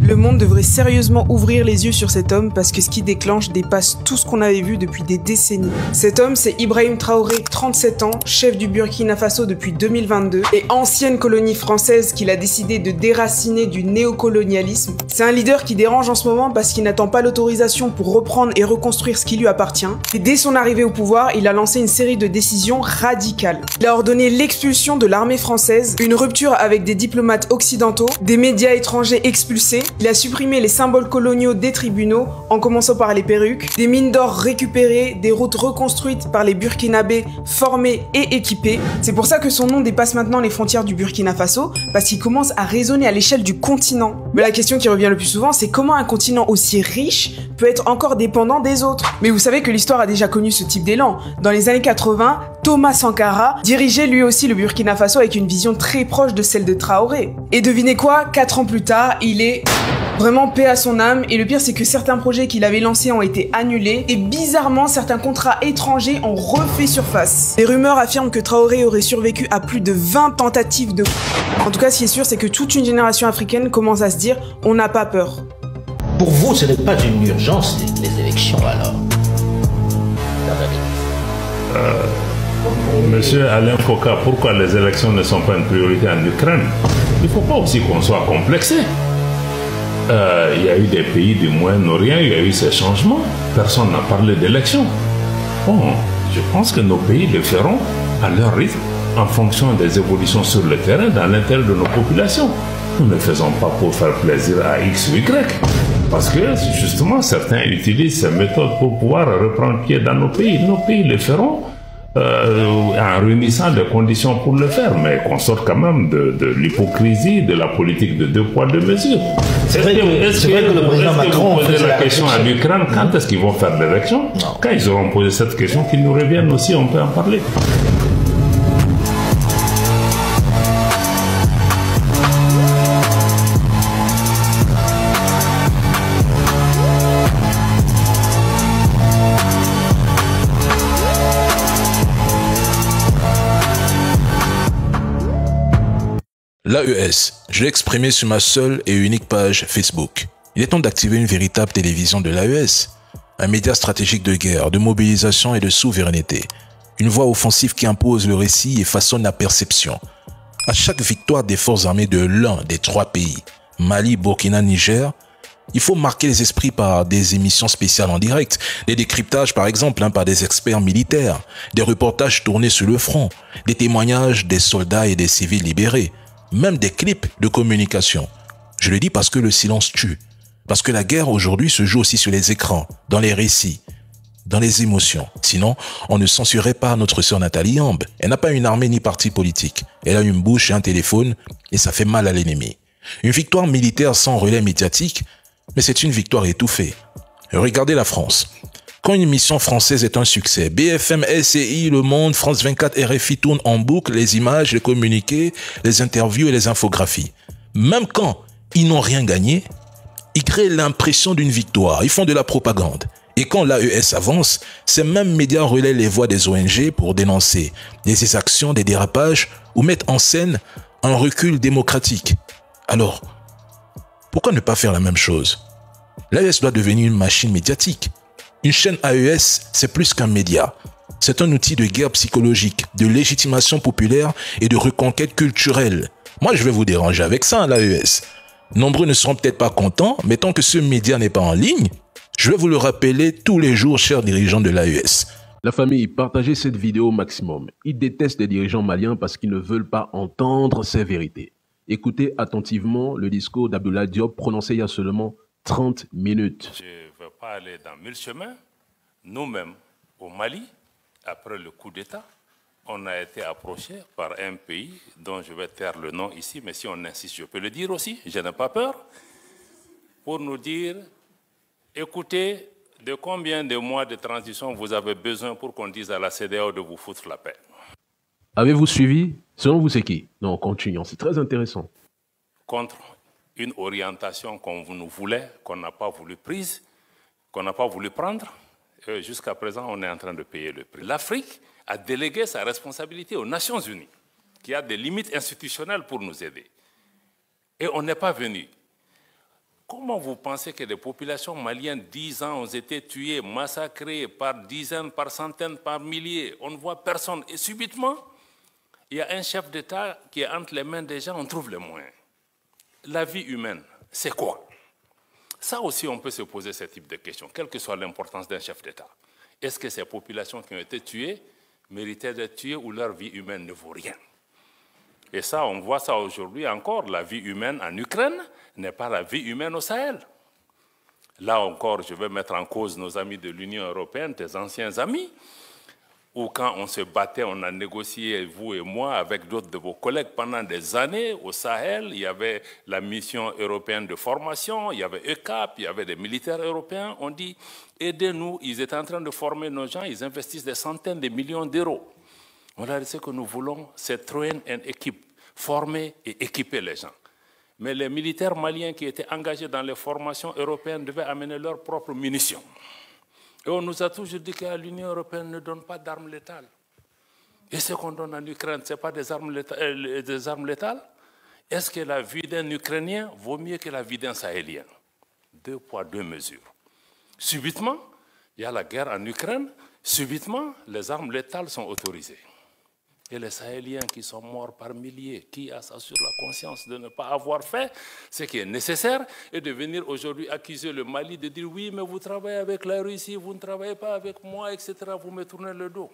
Le monde devrait sérieusement ouvrir les yeux sur cet homme parce que ce qui déclenche dépasse tout ce qu'on avait vu depuis des décennies. Cet homme, c'est Ibrahim Traoré, 37 ans, chef du Burkina Faso depuis 2022 et ancienne colonie française qu'il a décidé de déraciner du néocolonialisme. C'est un leader qui dérange en ce moment parce qu'il n'attend pas l'autorisation pour reprendre et reconstruire ce qui lui appartient. Et dès son arrivée au pouvoir, il a lancé une série de décisions radicales. Il a ordonné l'expulsion de l'armée française, une rupture avec des diplomates occidentaux, des médias étrangers expulsés. Il a supprimé les symboles coloniaux des tribunaux, en commençant par les perruques, des mines d'or récupérées, des routes reconstruites par les Burkinabés formés et équipés. C'est pour ça que son nom dépasse maintenant les frontières du Burkina Faso, parce qu'il commence à résonner à l'échelle du continent. Mais la question qui revient le plus souvent, c'est comment un continent aussi riche peut être encore dépendant des autres. Mais vous savez que l'histoire a déjà connu ce type d'élan. Dans les années 80, Thomas Sankara dirigeait lui aussi le Burkina Faso avec une vision très proche de celle de Traoré. Et devinez quoi, 4 ans plus tard, il est vraiment paix à son âme, et le pire c'est que certains projets qu'il avait lancés ont été annulés, et bizarrement certains contrats étrangers ont refait surface. Les rumeurs affirment que Traoré aurait survécu à plus de 20 tentatives de... En tout cas, ce qui est sûr, c'est que toute une génération africaine commence à se dire « on n'a pas peur ». Pour vous, ce n'est pas une urgence, les élections, alors? Monsieur Alain Foka, pourquoi les élections ne sont pas une priorité en Ukraine? Il ne faut pas aussi qu'on soit complexé. Il y a eu des pays du Moyen-Orient, il y a eu ces changements. Personne n'a parlé d'élections. Bon, je pense que nos pays le feront à leur rythme, en fonction des évolutions sur le terrain, dans l'intérêt de nos populations. Nous ne faisons pas pour faire plaisir à X ou Y. Parce que, justement, certains utilisent ces méthodes pour pouvoir reprendre pied dans nos pays. Nos pays le feront en réunissant des conditions pour le faire, mais qu'on sorte quand même de l'hypocrisie, de la politique de 2 poids 2 mesures. C'est vrai que le président Macron posait la question à l'Ukraine, quand est-ce qu'ils vont faire l'élection? Quand ils auront posé cette question, qu'ils nous reviennent aussi, on peut en parler. L'AES, je l'ai exprimé sur ma seule et unique page Facebook. Il est temps d'activer une véritable télévision de l'AES, un média stratégique de guerre, de mobilisation et de souveraineté. Une voix offensive qui impose le récit et façonne la perception. À chaque victoire des forces armées de l'un des 3 pays, Mali, Burkina, Niger, il faut marquer les esprits par des émissions spéciales en direct, des décryptages par exemple par des experts militaires, des reportages tournés sur le front, des témoignages des soldats et des civils libérés, même des clips de communication. Je le dis parce que le silence tue. Parce que la guerre aujourd'hui se joue aussi sur les écrans, dans les récits, dans les émotions. Sinon, on ne censurerait pas notre sœur Nathalie Yamb. Elle n'a pas une armée ni parti politique. Elle a une bouche et un téléphone et ça fait mal à l'ennemi. Une victoire militaire sans relais médiatique, mais c'est une victoire étouffée. Regardez la France. Quand une émission française est un succès, BFM, LCI, Le Monde, France 24, RFI tournent en boucle les images, les communiqués, les interviews et les infographies. Même quand ils n'ont rien gagné, ils créent l'impression d'une victoire, ils font de la propagande. Et quand l'AES avance, ces mêmes médias relaient les voix des ONG pour dénoncer des exactions, des dérapages ou mettre en scène un recul démocratique. Alors, pourquoi ne pas faire la même chose? L'AES doit devenir une machine médiatique. Une chaîne AES, c'est plus qu'un média. C'est un outil de guerre psychologique, de légitimation populaire et de reconquête culturelle. Moi, je vais vous déranger avec ça, l'AES. Nombreux ne seront peut-être pas contents, mais tant que ce média n'est pas en ligne, je vais vous le rappeler tous les jours, chers dirigeants de l'AES. La famille, partagez cette vidéo au maximum. Ils détestent les dirigeants maliens parce qu'ils ne veulent pas entendre ces vérités. Écoutez attentivement le discours d'Abdoulaye Diop prononcé il y a seulement 30 minutes. Je ne veux pas aller dans 1000 chemins. Nous-mêmes, au Mali, après le coup d'État, on a été approché par un pays dont je vais taire le nom ici, mais si on insiste, je peux le dire aussi, je n'ai pas peur, pour nous dire, écoutez, de combien de mois de transition vous avez besoin pour qu'on dise à la CEDEAO de vous foutre la paix? Avez-vous suivi? Selon vous, c'est qui? Non, continuons, c'est très intéressant. Contre une orientation qu'on nous voulait, qu'on n'a pas voulu prise, qu'on n'a pas voulu prendre. Jusqu'à présent, on est en train de payer le prix. L'Afrique a délégué sa responsabilité aux Nations Unies, qui a des limites institutionnelles pour nous aider. Et on n'est pas venu. Comment vous pensez que les populations maliennes, 10 ans, ont été tuées, massacrées par dizaines, par centaines, par milliers? On ne voit personne. Et subitement, il y a un chef d'État qui est entre les mains des gens, on trouve les moyens. La vie humaine, c'est quoi? Ça aussi, on peut se poser ce type de questions, quelle que soit l'importance d'un chef d'État. Est-ce que ces populations qui ont été tuées méritaient d'être tuées ou leur vie humaine ne vaut rien? Et ça, on voit ça aujourd'hui encore. La vie humaine en Ukraine n'est pas la vie humaine au Sahel. Là encore, je vais mettre en cause nos amis de l'Union européenne, tes anciens amis, où quand on se battait, on a négocié, vous et moi, avec d'autres de vos collègues pendant des années au Sahel. Il y avait la mission européenne de formation, il y avait ECAP, il y avait des militaires européens. On dit, aidez-nous. Ils étaient en train de former nos gens, ils investissent des centaines de millions d'euros. On a dit, ce que nous voulons, c'est train and équipe, former et équiper les gens. Mais les militaires maliens qui étaient engagés dans les formations européennes devaient amener leurs propres munitions. Et on nous a toujours dit que l'Union européenne ne donne pas d'armes létales. Et ce qu'on donne en Ukraine, ce n'est pas des armes létales? Est-ce que la vie d'un Ukrainien vaut mieux que la vie d'un Sahélien? 2 poids, 2 mesures. Subitement, il y a la guerre en Ukraine, subitement, les armes létales sont autorisées. Et les Sahéliens qui sont morts par milliers, qui a ça sur la conscience de ne pas avoir fait ce qui est nécessaire, et de venir aujourd'hui accuser le Mali de dire oui, mais vous travaillez avec la Russie, vous ne travaillez pas avec moi, etc. Vous me tournez le dos.